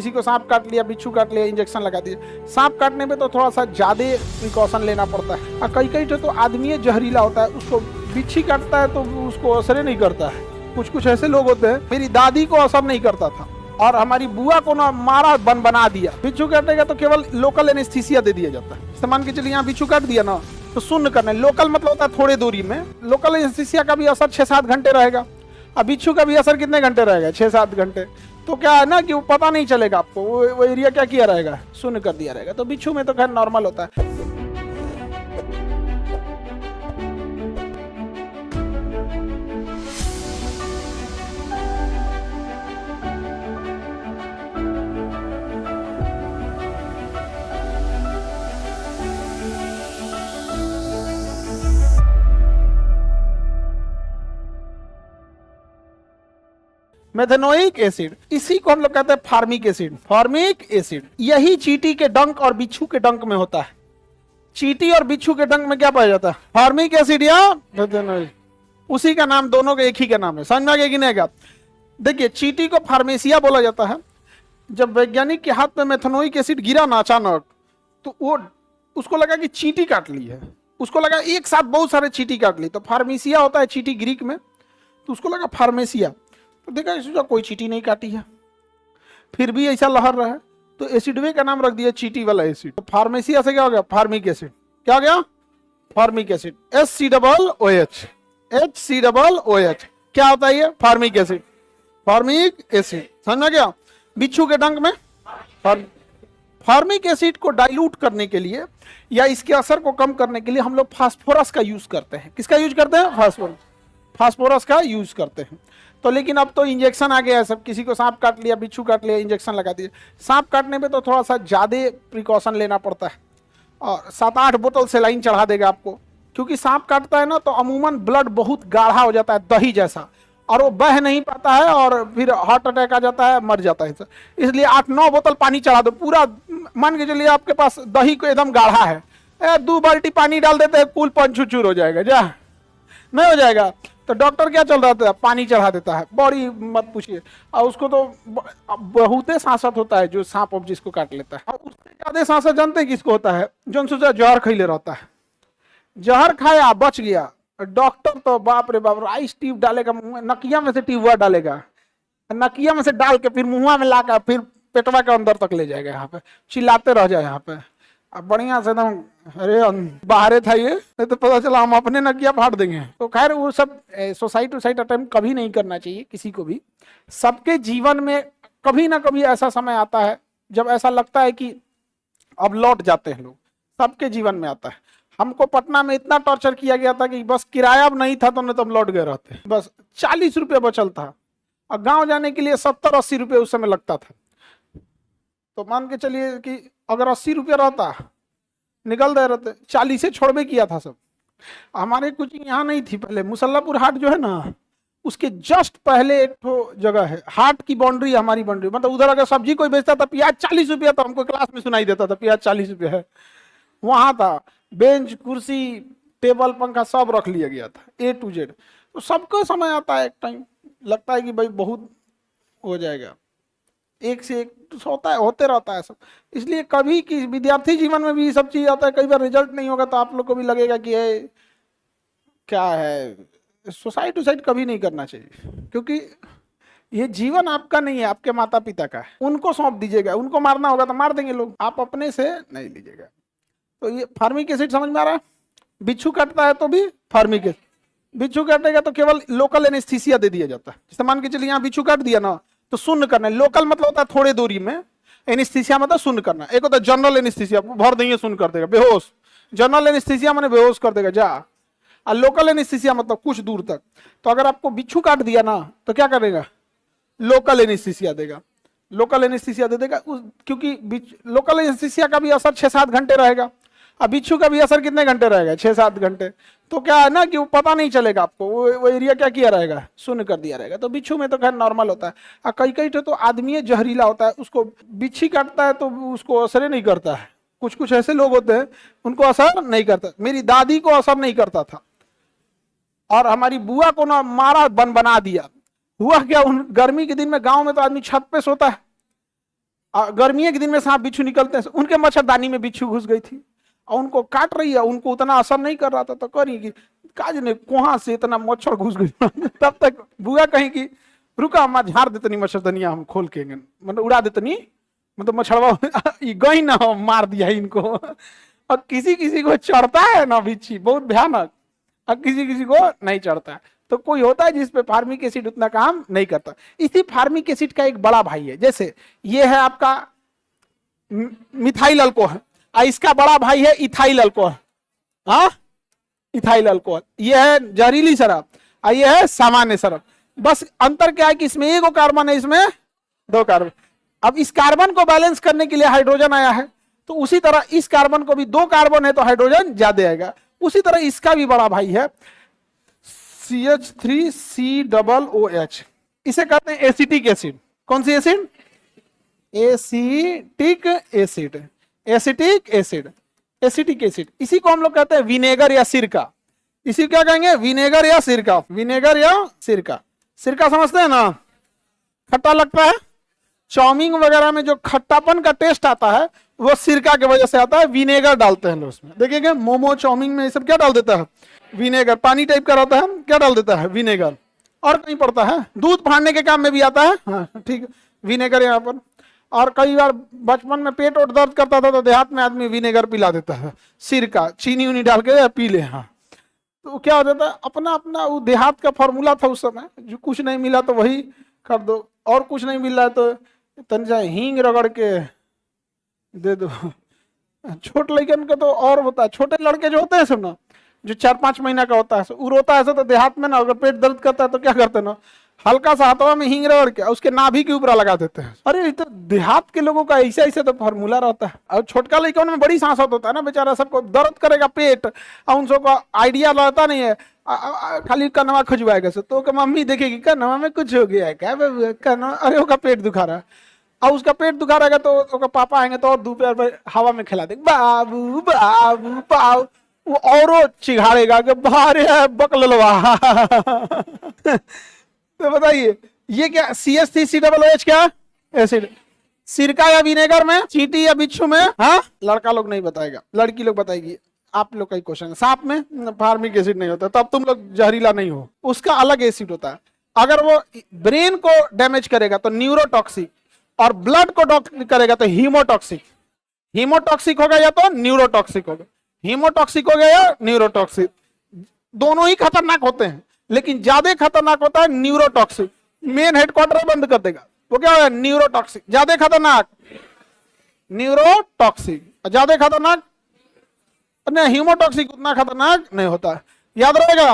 किसी को सांप काट लिया, बिच्छू काट लिया, इंजेक्शन लगा दिया। सांप काटने पे तो थोड़ा सा ज्यादा प्रिकॉशन लेना पड़ता है, और कई कई तो आदमी जहरीला होता है, उसको बिच्छी काटता है तो उसको असर नहीं करता है। कुछ कुछ ऐसे लोग होते हैं, मेरी दादी को असर नहीं करता था और हमारी बुआ को ना मारा बना दिया। बिच्छू काटेगा तो केवल लोकल एनेस्थीसिया दे दिया जाता है। मान के चलिए यहाँ बिच्छू काट दिया ना तो शून्य करना। लोकल मतलब होता है थोड़े दूरी में। लोकल एनेस्थीसिया का भी असर 6-7 घंटे रहेगा, अब बिच्छू का भी असर कितने घंटे रहेगा? 6-7 घंटे। तो क्या है ना कि वो पता नहीं चलेगा आपको, वो एरिया क्या किया रहेगा, शून्य कर दिया रहेगा। तो बिच्छू में तो खैर नॉर्मल होता है। मेथेनोइक एसिड, इसी को हम लोग कहते हैं फार्मिक एसिड। फार्मिक एसिड यही चींटी के डंक और बिच्छू के डंक में होता है। चींटी और बिच्छू के डंक में क्या पाया जाता है? फार्मिक एसिड या मेथेनोइक। उसी का नाम, दोनों का एक ही का नाम है। समझ में आ गया कि नहीं आएगा? देखिए, चींटी को फार्मेसिया बोला जाता है। जब वैज्ञानिक के हाथ में मेथेनोइक एसिड गिरा ना अचानक, तो वो उसको लगा कि चींटी काट ली है। उसको लगा एक साथ बहुत सारे चींटी काट ली। तो फार्मेसिया होता है चींटी ग्रीक में, तो उसको लगा फार्मेसिया। तो देखा इसका कोई चींटी नहीं काटी है, फिर भी ऐसा लहर रहा है, तो एसिडवे का नाम रख दिया चींटी वाला एसिड। तो फार्मेसिया से क्या हो गया? Formic acid. क्या हो गया? Formic acid. HCOOH, HCOOH क्या होता है ये? Formic acid. फार्मिक एसिड समझ में गया? बिच्छू के डंक में फार्मिक एसिड को डाइल्यूट करने के लिए या इसके असर को कम करने के लिए हम लोग फास्फोरस का यूज करते हैं। किसका यूज करते हैं? फास्फोरस का यूज करते हैं। तो लेकिन अब तो इंजेक्शन आ गया है सब। किसी को सांप काट लिया, बिच्छू काट लिया, इंजेक्शन लगा दिया। सांप काटने पे तो थोड़ा सा ज्यादा प्रिकॉशन लेना पड़ता है, और 7-8 बोतल सेलाइन चढ़ा देगा आपको, क्योंकि सांप काटता है ना तो अमूमन ब्लड बहुत गाढ़ा हो जाता है, दही जैसा, और वो बह नहीं पाता है और फिर हार्ट अटैक आ जाता है, मर जाता है। इसलिए 8-9 बोतल पानी चढ़ा दो पूरा। मान के चलिए आपके पास दही को एकदम गाढ़ा है, 2 बाल्टी पानी डाल देते हैं, कुल पंचुचूर हो जाएगा। जा नहीं हो जाएगा तो डॉक्टर क्या चल रहा था? पानी चढ़ा देता है। बड़ी मत पूछिए। और उसको तो बहुत सांसत होता है जो सांप जिसको काट लेता है। और उससे ज्यादा सांसत जानते हैं किसको होता है? जो सोचा जहर खैले रहता है, जहर खाया बच गया, डॉक्टर तो बाप रे बाप राइस ट्यूब डालेगा, नकिया में से ट्यूबवा डालेगा, नकिया में से डाल के फिर मुंह में लाकर फिर पेटवा के अंदर तक ले जाएगा। यहाँ पे चिल्लाते रह जाए यहाँ पे। अब बढ़िया से एकदम, अरे बाहरे था ये, नहीं तो पता चला हम अपने नकिया फाड़ देंगे। तो खैर वो सब सुसाइड अटेम्प्ट कभी नहीं करना चाहिए किसी को भी। सबके जीवन में कभी ना कभी ऐसा समय आता है जब ऐसा लगता है कि अब लौट जाते हैं लोग। सबके जीवन में आता है। हमको पटना में इतना टॉर्चर किया गया था कि बस किराया अब नहीं था तो नहीं तो हम लौट गए रहते। बस 40 रुपये बचल था, और गाँव जाने के लिए 70-80 रुपये उस समय लगता था। तो मान के चलिए कि अगर 80 रुपये रहता निकल दे रहते, 40 से छोड़बे किया था सब। हमारे कुछ यहाँ नहीं थी पहले। मुसल्लापुर हाट जो है ना, उसके जस्ट पहले एक तो जगह है, हाट की बाउंड्री हमारी बाउंड्री, मतलब उधर अगर सब्जी कोई बेचता था, प्याज 40 रुपया, तो हमको क्लास में सुनाई देता था प्याज 40 रुपया है। वहां था बेंच, कुर्सी, टेबल, पंखा सब रख लिया गया था, A to Z। तो सबको समय आता है, एक टाइम लगता है कि भाई बहुत हो जाएगा, एक से एक होता है, होते रहता है सब। इसलिए कभी कि विद्यार्थी जीवन में भी सब चीज आता है। कई बार रिजल्ट नहीं होगा तो आप लोग को भी लगेगा कि ये क्या है। सुसाइड कभी नहीं करना चाहिए, क्योंकि ये जीवन आपका नहीं है, आपके माता पिता का है। उनको सौंप दीजिएगा। उनको मारना होगा तो मार देंगे लोग, आप अपने से नहीं लीजिएगा। तो ये फार्मिक एसिड समझ में आ रहा है? बिच्छू काटता है तो भी फार्मिक एसिड, बिच्छू काटेगा तो केवल लोकल एनेस्थीसिया दे दिया जाता है। जैसे मान के चलिए यहाँ बिच्छू काट दिया ना तो शून्य करना। लोकल मतलब होता है थोड़े दूरी में, एनेस्थीसिया मतलब शून्य करना। एक होता है जनरल एनेस्थीसिया, भर देंगे शून्य कर देगा, बेहोश। जनरल एनेस्थीसिया मैंने बेहोश कर देगा जा, और लोकल एनेस्थीसिया मतलब कुछ दूर तक। तो अगर आपको बिच्छू काट दिया ना तो क्या करेगा? लोकल एनेस्थीसिया देगा, लोकल एनेस्थीसिया दे देगा, क्योंकि लोकल एनेस्थीसिया का भी असर 6-7 घंटे रहेगा, अब बिच्छू का भी असर कितने घंटे रहेगा? 6-7 घंटे। तो क्या है ना कि वो पता नहीं चलेगा आपको, वो एरिया क्या किया रहेगा? शून्य कर दिया रहेगा। तो बिच्छू में तो खैर नॉर्मल होता है। और कई कई तो आदमी जहरीला होता है, उसको बिच्छी काटता है तो उसको असर नहीं करता है। कुछ कुछ ऐसे लोग होते हैं उनको असर नहीं करता। मेरी दादी को असर नहीं करता था, और हमारी बुआ को ना मारा बना दिया। हुआ क्या, उन गर्मी के दिन में गाँव में तो आदमी छत पे सोता है, गर्मियों के दिन में सांप बिच्छू निकलते हैं, उनके मच्छरदानी में बिच्छू घुस गई थी और उनको काट रही है, उनको उतना असर नहीं कर रहा था, तो करी कि काज ने कहाँ से इतना मच्छर घुस गई तब तक बुआ कहीं की रुका हम झाड़ देतनी मच्छरदनिया हम खोल के, मतलब उड़ा देतनी, मतलब मच्छरवा गई ना मार दिया इनको। और किसी किसी को चढ़ता है ना बिच्छी बहुत भयानक, और किसी किसी को नहीं चढ़ता है। तो कोई होता है जिसपे फार्मिक एसिड उतना काम नहीं करता। इसी फार्मिक एसिड का एक बड़ा भाई है, जैसे ये है आपका मिथाइल अल्कोहल, इसका बड़ा भाई है इथाइल अल्कोहल। हाँ, इथाइल अल्कोहल ये है जहरीली शराब, और ये है सामान्य शराब। बस अंतर क्या है कि इसमें एक कार्बन है, इसमें 2 कार्बन। अब इस कार्बन को बैलेंस करने के लिए हाइड्रोजन आया है, तो उसी तरह इस कार्बन को भी 2 कार्बन है तो हाइड्रोजन ज्यादा आएगा। उसी तरह इसका भी बड़ा भाई है CH3COOH, इसे कहते हैं एसिटिक एसिड। कौन सी acid? Acetic acid, acetic acid, acetic acid. इसी को हम लोग कहते हैं विनेगर या सिरका। इसी क्या कहेंगे? विनेगर या सिरका, विनेगर या सिरका। सिरका समझते हैं ना, खट्टा लगता है, चाउमीन वगैरह में जो खट्टापन का टेस्ट आता है वो सिरका की वजह से आता है। विनेगर डालते हैं लोग उसमें, देखिएगा मोमो चाउमीन में ये सब क्या डाल देता है? विनेगर। पानी टाइप का रहता है, क्या डाल देता है? विनेगर। और कहीं पड़ता है, दूध फाड़ने के काम में भी आता है। हाँ ठीक है, विनेगर यहाँ पर। और कई बार बचपन में पेट और दर्द करता था तो देहात में आदमी विनेगर पिला देता है, सिरका चीनी उनी डाल के पी ले। हाँ, तो क्या हो जाता है, अपना अपना वो देहात का फॉर्मूला था उस समय। जो कुछ नहीं मिला तो वही कर दो, और कुछ नहीं मिल रहा है तो तंजा हींग रगड़ के दे दो। छोटे लड़कन का तो और होता है, छोटे लड़के जो होते हैं सब ना, जो 4-5 महीना का होता है, वो रोता है ऐसा, तो देहात में ना अगर पेट दर्द करता है तो क्या करते हैं ना, हल्का सा हाथवा में हींग रगड़ के उसके नाभि के ऊपर लगा देते हैं। अरे तो देहात के लोगों का ऐसे ऐसे तो फॉर्मूला रहता है। और छोटका लड़का में बड़ी सांसत होता है ना, बेचारा सबको दर्द करेगा पेट, और उन सबको आइडिया रहता नहीं है, खाली कनवा खुजवाएगा से, तो मम्मी देखेगी कनवा में कुछ हो गया है क्या, कनवा अरे उसका पेट दुखा रहा है, और उसका पेट दुखा रहेगा तो उसका पापा आएंगे तो और दोपहर में हवा में खिला देंगे, बाबू बाबू बाबू, वो औरों चिघाड़ेगा कि बाहर है बकलवा। तो बताइए ये क्या CH3COOH क्या एसिड? सिरका या विनेगर में, चींटी या बिच्छू में? हाँ, लड़का लोग नहीं बताएगा, लड़की लोग बताएगी। आप लोग का ही क्वेश्चन है। सांप में फार्मिक एसिड नहीं होता, तब तुम लोग जहरीला नहीं हो, उसका अलग एसिड होता है। अगर वो ब्रेन को डैमेज करेगा तो न्यूरोटॉक्सिक, और ब्लड को करेगा तो हीमोटॉक्सिक। हीमोटॉक्सिक होगा या तो न्यूरोटॉक्सिक होगा, हीमोटॉक्सिक हो गया या न्यूरोटॉक्सिक, दोनों ही खतरनाक होते हैं, लेकिन ज्यादा खतरनाक होता है न्यूरोटॉक्सिक। मेन हेडक्वार्टर बंद कर देगा, वो क्या होगा? न्यूरोटॉक्सिक। ज्यादा खतरनाक न्यूरोटॉक्सिक, ज्यादा खतरनाक नहीं, हीमोटॉक्सिक उतना खतरनाक नहीं होता, याद रहेगा।